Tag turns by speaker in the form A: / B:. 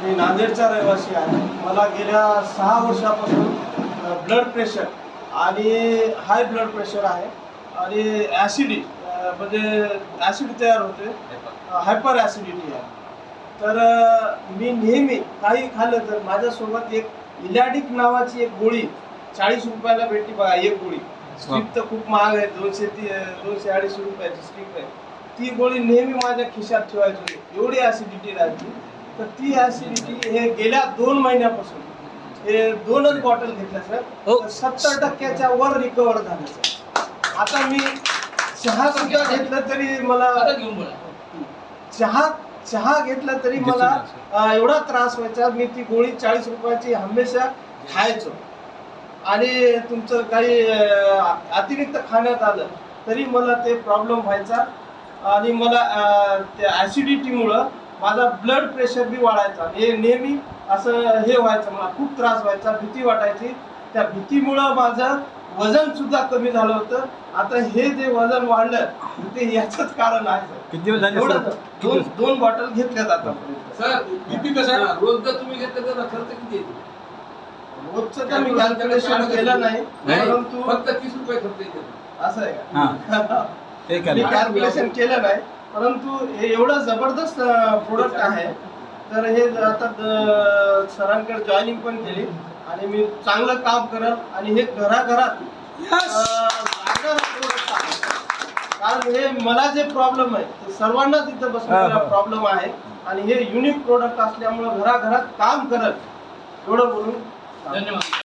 A: मी नांदेडचा रहिवासी आहे. मला गेल्या 6 वर्षापासून ब्लड प्रेशर आणि हाय ब्लड प्रेशर आहे आणि ॲसिडी म्हणजे ॲसिड तयार होते, हायपर ॲसिडिटी आहे. तर मी नेहमी काही खाल्लं तर माझ्यासोबत एक इलॅडिक नावाची एक गोळी 40 रुपयाला भेटली बघा. एक गोळी स्ट्रिप तर खूप महाग आहे, 200-250 रुपयाची स्ट्रिप आहे. ती गोळी नेहमी माझ्या खिशात ठेवायची, एवढी ॲसिडिटी राहायची. तर ती ॲसिडिटी हे गेल्या 2 महिन्यापासून हे 2च बॉटल घेतल्या सर, 70% वर रिकवर झालं सर. आता मी चहा सुद्धा घेतलं तरी मला चहा घेतला तरी मला एवढा त्रास व्हायचा. मी ती गोळी 40 रुपयाची हमेशा खायचो आणि तुमचं काही अतिरिक्त खाण्यात आलं तरी मला ते प्रॉब्लेम व्हायचा आणि मला त्या ॲसिडिटीमुळं माझा ब्लड प्रेशर बी वाढायचा. हे नेहमी असं हे व्हायचं, मला खूप त्रास व्हायचा, भीती वाटायची. त्या भीतीमुळं माझं वजन सुद्धा कमी झालं होतं. आता हे जे वजन वाढलं ते याचंच कारण आहे.
B: किती दिवस झाले?
A: दोन बॉटल घेतल्यात आतापर्यंत.
C: सर किती कसं रोज जर तुम्ही घेतलं तर खर्च किती येतो?
A: रोजचं तर मी कॅल्क्युलेशन केलं नाही, परंतु
C: फक्त 30 रुपये खर्च येतो.
A: असं आहे का? मी कॅल्क्युलेशन केलं नाही, परंतु हे एवढं जबरदस्त प्रोडक्ट आहे. तर हे आता सरांकडे जॉईनिंग पण केली आणि मी चांगलं काम करत आणि हे घराघरात कारण हे मला जे प्रॉब्लेम आहे ते सर्वांनाच इथं बसलेला प्रॉब्लेम आहे आणि हे युनिक प्रोडक्ट असल्यामुळे घराघरात काम करत एवढं बोलून
C: धन्यवाद.